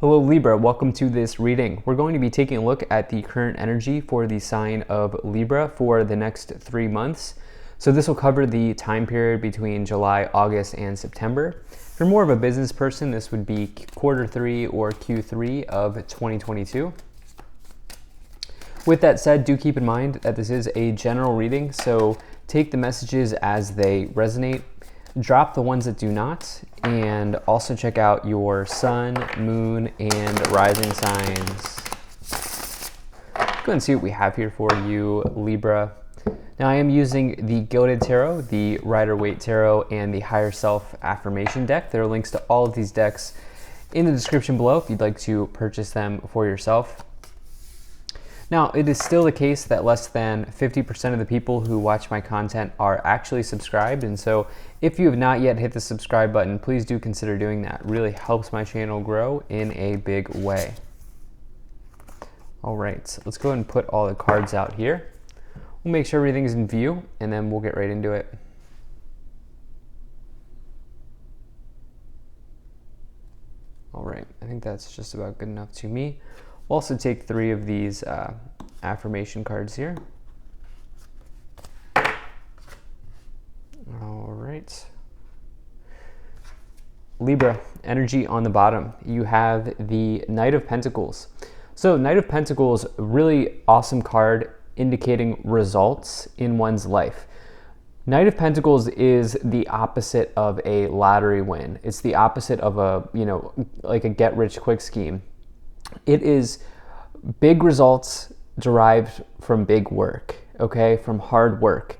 Hello Libra, welcome to this reading. We're going to be taking a look at the current energy for the sign of Libra for the next 3 months. So this will cover the time period between July, August, and September. If you're more of a business person, this would be Q3 or Q3 of 2022. With that said, do keep in mind that this is a general reading, so take the messages as they resonate. Drop the ones that do not, and also check out your sun, moon, and rising signs. Go ahead and see what we have here for you, Libra. Now I am using the Gilded Tarot, the Rider-Waite Tarot, and the Higher Self Affirmation deck. There are links to all of these decks in the description below if you'd like to purchase them for yourself. Now, it is still the case that less than 50% of the people who watch my content are actually subscribed, and so if you have not yet hit the subscribe button, please do consider doing that. It really helps my channel grow in a big way. All right, so let's go ahead and put all the cards out here. We'll make sure everything's in view, and then we'll get right into it. All right, I think that's just about good enough to me. We'll also take 3 of these affirmation cards here. All right. Libra, energy on the bottom. You have the Knight of Pentacles. So Knight of Pentacles, really awesome card indicating results in one's life. Knight of Pentacles is the opposite of a lottery win. It's the opposite of a, like a get-rich-quick scheme. It is big results derived from big work, okay, from hard work.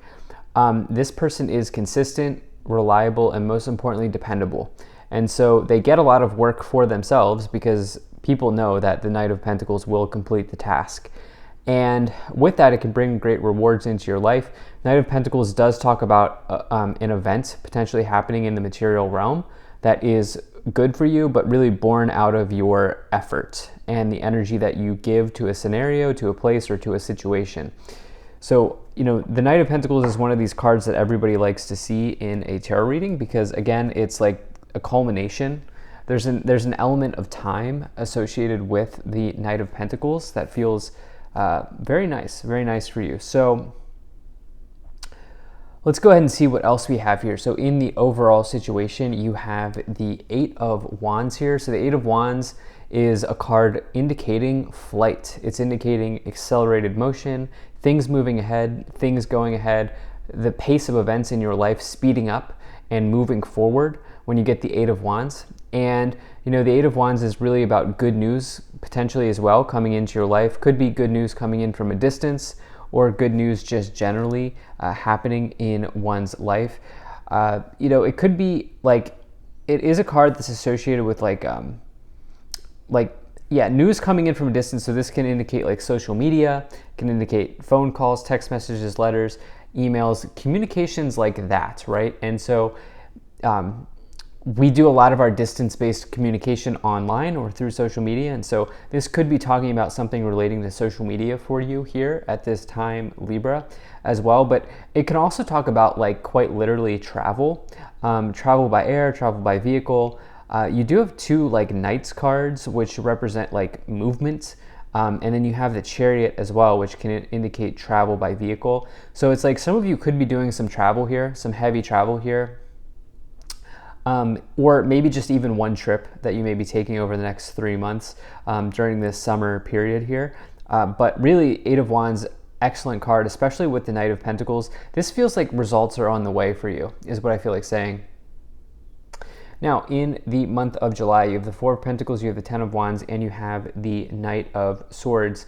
This person is consistent, reliable, and most importantly, dependable. And so they get a lot of work for themselves because people know that the Knight of Pentacles will complete the task. And with that, it can bring great rewards into your life. Knight of Pentacles does talk about an event potentially happening in the material realm that is good for you, but really born out of your effort and the energy that you give to a scenario, to a place, or to a situation. So, the Knight of Pentacles is one of these cards that everybody likes to see in a tarot reading because, again, it's like a culmination. There's an element of time associated with the Knight of Pentacles that feels very nice for you. So let's go ahead and see what else we have here. So in the overall situation, you have the 8 of Wands here. So the 8 of Wands is a card indicating flight. It's indicating accelerated motion, things moving ahead, things going ahead, the pace of events in your life speeding up and moving forward when you get the 8 of Wands. And the 8 of Wands is really about good news potentially as well coming into your life. Could be good news coming in from a distance, or good news just generally happening in one's life. It could be like, it is a card that's associated with news coming in from a distance. So this can indicate like social media, can indicate phone calls, text messages, letters, emails, communications like that, right? And so we do a lot of our distance-based communication online or through social media, and so this could be talking about something relating to social media for you here at this time, Libra, as well. But it can also talk about like quite literally travel, travel by air, travel by vehicle. You do have 2 like Knights cards, which represent like movement, and then you have the Chariot as well, which can indicate travel by vehicle. So it's like some of you could be doing some travel here, some heavy travel here. Or maybe just even one trip that you may be taking over the next 3 months during this summer period here. But really, 8 of Wands, excellent card, especially with the Knight of Pentacles. This feels like results are on the way for you, is what I feel like saying. Now, in the month of July, you have the 4 of Pentacles, you have the 10 of Wands, and you have the Knight of Swords.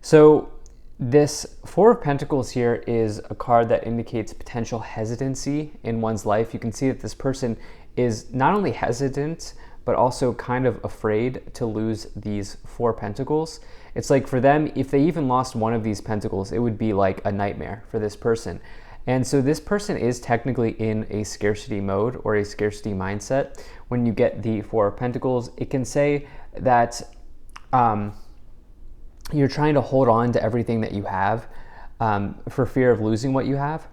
So this 4 of Pentacles here is a card that indicates potential hesitancy in one's life. You can see that this person is not only hesitant, but also kind of afraid to lose these 4 pentacles. It's like for them, if they even lost one of these pentacles, it would be like a nightmare for this person. And so this person is technically in a scarcity mode or a scarcity mindset. When you get the 4 of Pentacles, it can say that you're trying to hold on to everything that you have for fear of losing what you have.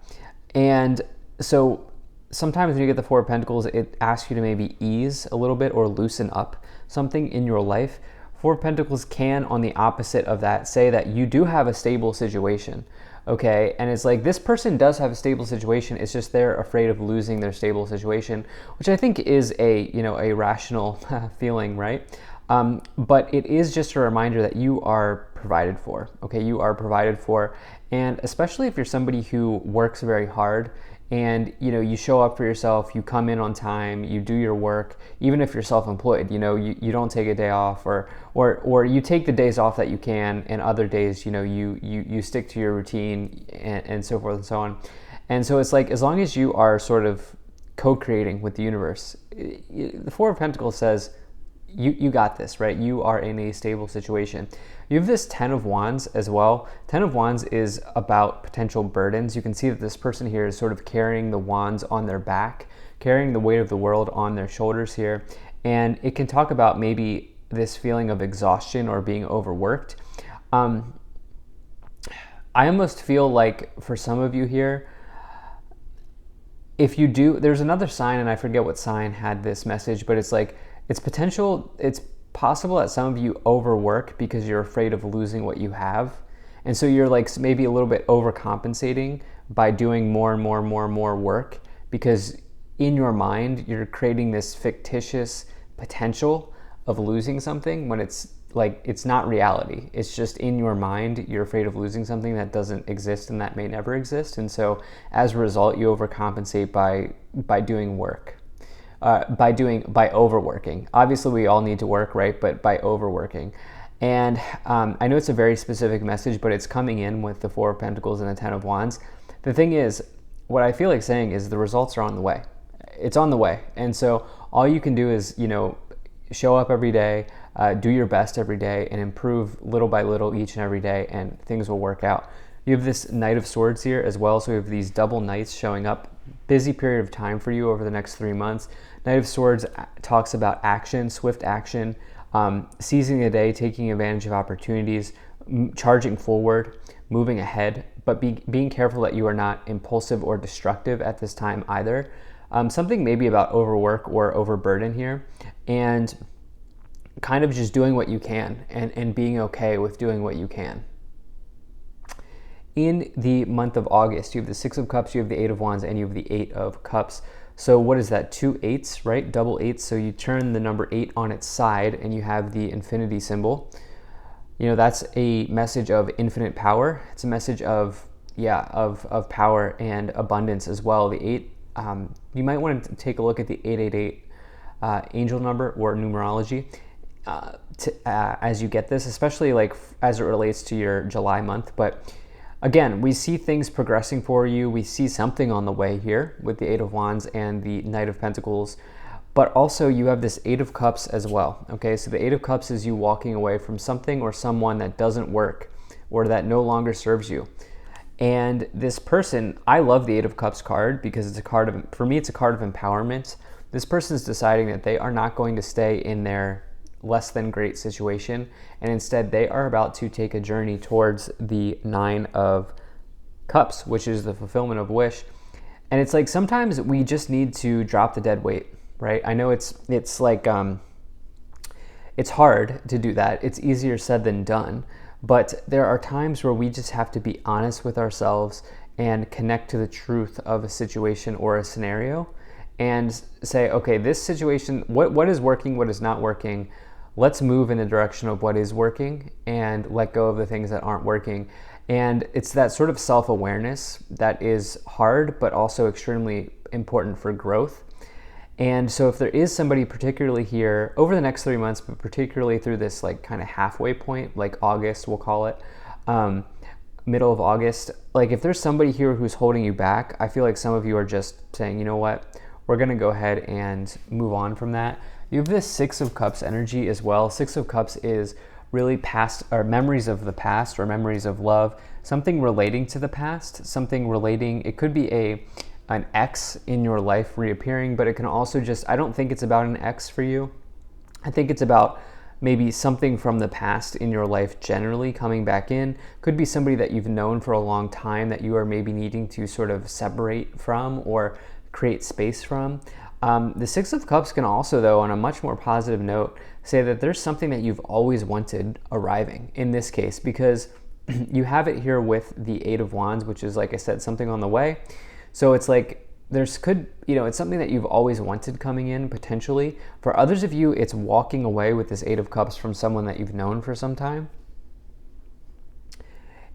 And so sometimes when you get the Four of Pentacles, it asks you to maybe ease a little bit or loosen up something in your life. Four of Pentacles can, on the opposite of that, say that you do have a stable situation, okay? And it's like, this person does have a stable situation, it's just they're afraid of losing their stable situation, which I think is a, you know, a rational feeling, right? But it is just a reminder that you are provided for, okay? You are provided for, and especially if you're somebody who works very hard, and you know, you show up for yourself, you come in on time, you do your work, even if you're self-employed, you know, you don't take a day off, or you take the days off that you can, and other days, you know, you stick to your routine, and so forth and so on. And so it's like, as long as you are sort of co-creating with the universe, the Four of Pentacles says, you got this, right? You are in a stable situation. You have this Ten of Wands as well. Ten of Wands is about potential burdens. You can see that this person here is sort of carrying the wands on their back, carrying the weight of the world on their shoulders here. And it can talk about maybe this feeling of exhaustion or being overworked. I almost feel like for some of you here, if you do, there's another sign, and I forget what sign had this message, but it's like, it's possible that some of you overwork because you're afraid of losing what you have. And so you're like maybe a little bit overcompensating by doing more and more and more and more work, because in your mind, you're creating this fictitious potential of losing something when it's like, it's not reality. It's just in your mind, you're afraid of losing something that doesn't exist and that may never exist. And so as a result, you overcompensate by doing work. By overworking. Obviously, we all need to work, right? But by overworking. And I know it's a very specific message, but it's coming in with the Four of Pentacles and the Ten of Wands. The thing is, what I feel like saying is the results are on the way. It's on the way. And so all you can do is, you know, show up every day, do your best every day, and improve little by little each and every day, and things will work out. You have this Knight of Swords here as well, so we have these double knights showing up. Busy period of time for you over the next 3 months. Knight of Swords talks about action, swift action, seizing the day, taking advantage of opportunities, charging forward, moving ahead, but being careful that you are not impulsive or destructive at this time either. Something maybe about overwork or overburden here, and kind of just doing what you can, and being okay with doing what you can. In the month of August, you have the Six of Cups, you have the Eight of Wands, and you have the Eight of Cups. So what is that? 2 8s, right? Double eights. So you turn the number 8 on its side, and you have the infinity symbol. You know, that's a message of infinite power. It's a message of power and abundance as well. The 8, you might want to take a look at the 888 angel number or numerology as you get this, especially like as it relates to your July month. But again, we see things progressing for you. We see something on the way here with the Eight of Wands and the Knight of Pentacles. But also you have this Eight of Cups as well. Okay, so the Eight of Cups is you walking away from something or someone that doesn't work or that no longer serves you. And this person, I love the Eight of Cups card because it's a card of, for me, it's a card of empowerment. This person's deciding that they are not going to stay in their less than great situation, and instead they are about to take a journey towards the Nine of Cups, which is the fulfillment of wish. And it's like, sometimes we just need to drop the dead weight, right? I know it's like it's hard to do that. It's easier said than done, but there are times where we just have to be honest with ourselves and connect to the truth of a situation or a scenario and say, okay, this situation, what is working, what is not working? Let's move in the direction of what is working and let go of the things that aren't working. And it's that sort of self-awareness that is hard, but also extremely important for growth. And so if there is somebody particularly here over the next 3 months, but particularly through this like kind of halfway point, like August, we'll call it, middle of August, like if there's somebody here who's holding you back, I feel like some of you are just saying, you know what, we're gonna go ahead and move on from that. You have this Six of Cups energy as well. Six of Cups is really past, or memories of the past, or memories of love, something relating to the past, something relating, it could be an ex in your life reappearing, but it can also just, I don't think it's about an ex for you. I think it's about maybe something from the past in your life generally coming back in. Could be somebody that you've known for a long time that you are maybe needing to sort of separate from, or create space from. The Six of Cups can also, though, on a much more positive note, say that there's something that you've always wanted arriving in this case, because you have it here with the Eight of Wands, which is, like I said, something on the way. So it's like it's something that you've always wanted coming in potentially. For others of you, it's walking away with this Eight of Cups from someone that you've known for some time.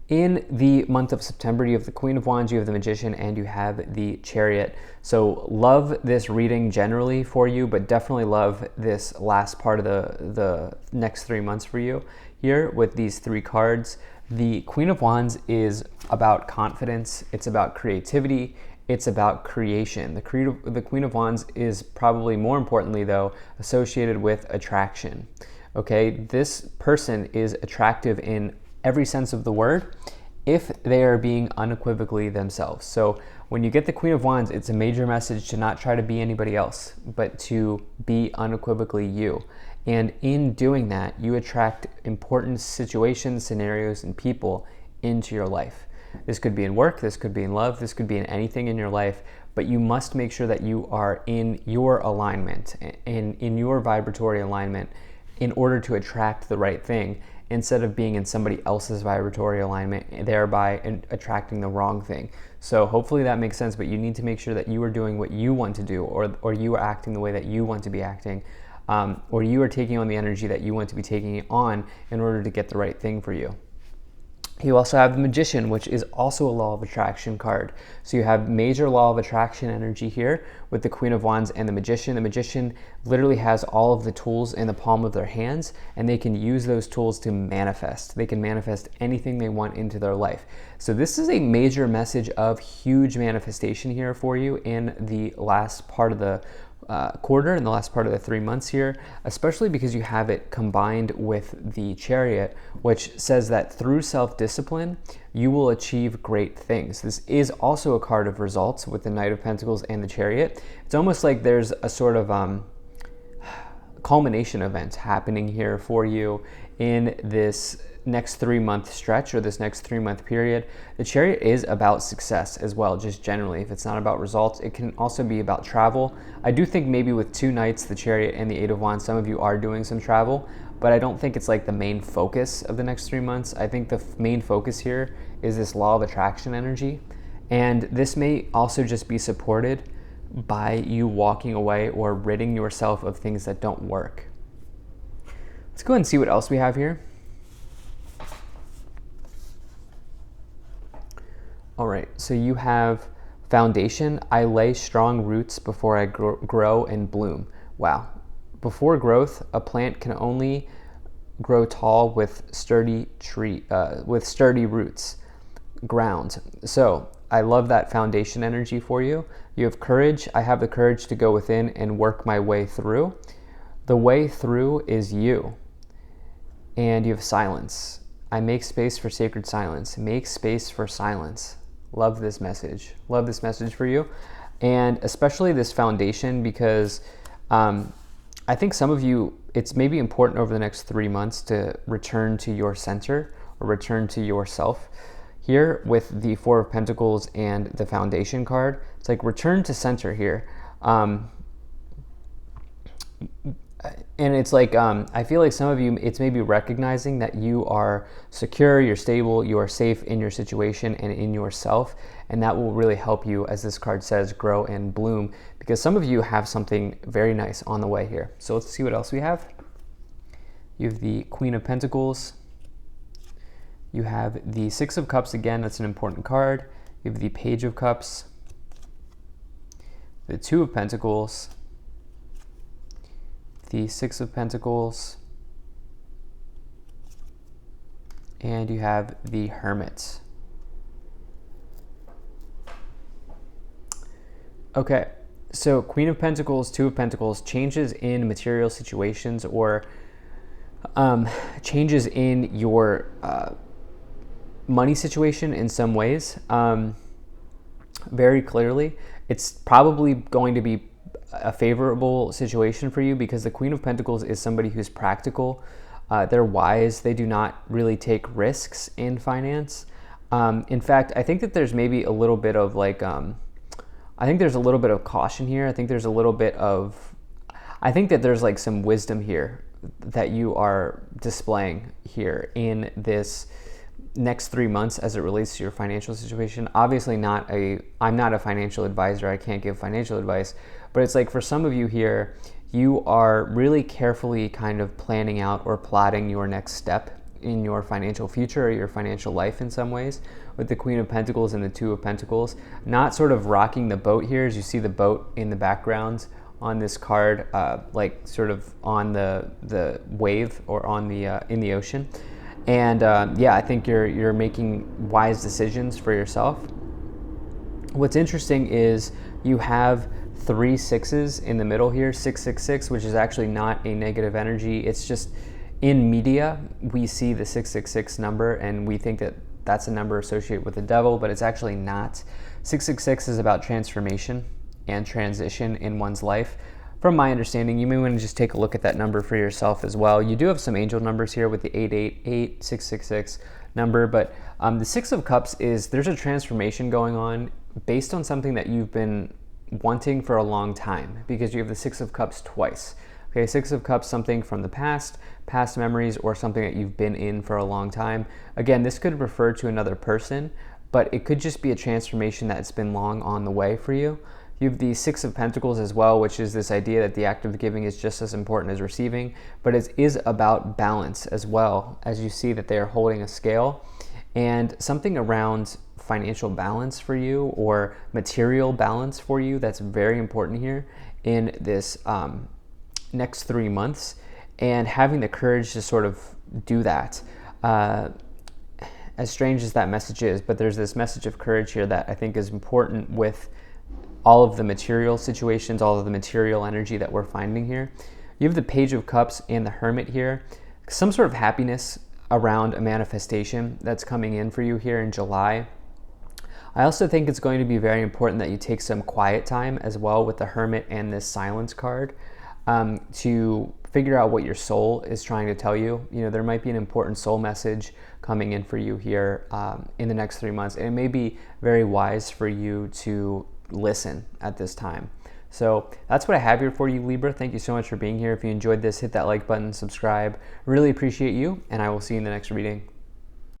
In the month of September, you have the Queen of Wands, you have the Magician, and you have the Chariot. So love this reading generally for you, but definitely love this last part of the next 3 months for you here with these 3 cards. The Queen of Wands is about confidence. It's about creativity. It's about creation. The Queen of Wands is probably more importantly, though, associated with attraction. Okay, this person is attractive in every sense of the word if they are being unequivocally themselves. So when you get the Queen of Wands, it's a major message to not try to be anybody else, but to be unequivocally you. And in doing that, you attract important situations, scenarios, and people into your life. This could be in work, this could be in love, this could be in anything in your life, but you must make sure that you are in your alignment and in your vibratory alignment in order to attract the right thing, instead of being in somebody else's vibratory alignment, thereby attracting the wrong thing. So hopefully that makes sense, but you need to make sure that you are doing what you want to do, or you are acting the way that you want to be acting, or you are taking on the energy that you want to be taking on in order to get the right thing for you. You also have the Magician, which is also a law of attraction card. So you have major law of attraction energy here with the Queen of Wands and the Magician. The Magician literally has all of the tools in the palm of their hands, and they can use those tools to manifest. They can manifest anything they want into their life. So this is a major message of huge manifestation here for you in the last part of the quarter, in the last part of the 3 months here, especially because you have it combined with the Chariot, which says that through self-discipline, you will achieve great things. This is also a card of results with the Knight of Pentacles and the Chariot. It's almost like there's a sort of culmination event happening here for you in this next 3 month stretch, or this next 3 month period. The Chariot is about success as well, just generally. If it's not about results, it can also be about travel. I do think maybe with 2 Knights, the Chariot and the Eight of Wands, some of you are doing some travel, but I don't think it's like the main focus of the next 3 months. I think the main focus here is this law of attraction energy, and this may also just be supported by you walking away or ridding yourself of things that don't work. Let's go ahead and see what else we have here. All right, so you have foundation. I lay strong roots before I grow and bloom. Wow. Before growth, a plant can only grow tall with sturdy roots, ground. So I love that foundation energy for you. You have courage. I have the courage to go within and work my way through. The way through is you. And you have silence. I make space for sacred silence. Make space for silence. Love this message. Love this message for you. And especially this foundation, because I think some of you, it's maybe important over the next 3 months to return to your center or return to yourself. Here with the Four of Pentacles and the foundation card, it's like return to center here. And it's like, I feel like some of you, it's maybe recognizing that you are secure, you're stable, you are safe in your situation and in yourself. And that will really help you, as this card says, grow and bloom, because some of you have something very nice on the way here. So let's see what else we have. You have the Queen of Pentacles. You have the Six of Cups again, that's an important card. You have the Page of Cups, the Two of Pentacles, the Six of Pentacles, and you have the Hermit. Okay, so Queen of Pentacles, Two of Pentacles, changes in material situations, or changes in your money situation in some ways. Very clearly, it's probably going to be a favorable situation for you, because the Queen of Pentacles is somebody who's practical. They're wise. They do not really take risks in finance. In fact, I think that there's maybe a little bit of like I think there's a little bit of caution here. I think there's a little bit of, I think that there's like some wisdom here that you are displaying here in this next 3 months as it relates to your financial situation. Obviously I'm not a financial advisor. I can't give financial advice, but it's like for some of you here, you are really carefully kind of planning out or plotting your next step in your financial future or your financial life in some ways, with the Queen of Pentacles and the Two of Pentacles. Not sort of rocking the boat here, as you see the boat in the background on this card, like sort of on the wave or on the in the ocean. And yeah, I think you're making wise decisions for yourself. What's interesting is you have 3 6s in the middle here, 666, which is actually not a negative energy. It's just in media, we see the 666 number and we think that that's a number associated with the devil, but it's actually not. 666 is about transformation and transition in one's life. From my understanding, you may want to just take a look at that number for yourself as well. You do have some angel numbers here with the 888, 666 number, but the 6 of Cups is there's a transformation going on based on something that you've been wanting for a long time, because you have the 6 of Cups twice. Okay, 6 of Cups, something from the past memories, or something that you've been in for a long time. Again, this could refer to another person, but it could just be a transformation that's been long on the way for you. You have the 6 of Pentacles as well, which is this idea that the act of giving is just as important as receiving, but it is about balance as well, as you see that they are holding a scale. And something around financial balance for you or material balance for you that's very important here in this next 3 months, and having the courage to sort of do that. As strange as that message is, but there's this message of courage here that I think is important with all of the material situations, all of the material energy that we're finding here. You have the Page of Cups and the Hermit here. Some sort of happiness around a manifestation that's coming in for you here in July. I also think it's going to be very important that you take some quiet time as well with the Hermit and this Silence card, to figure out what your soul is trying to tell you. You know, there might be an important soul message coming in for you here in the next 3 months, and it may be very wise for you to listen at this time. So that's what I have here for you, Libra. Thank you so much for being here. If you enjoyed this, hit that like button, subscribe. Really appreciate you, and I will see you in the next reading.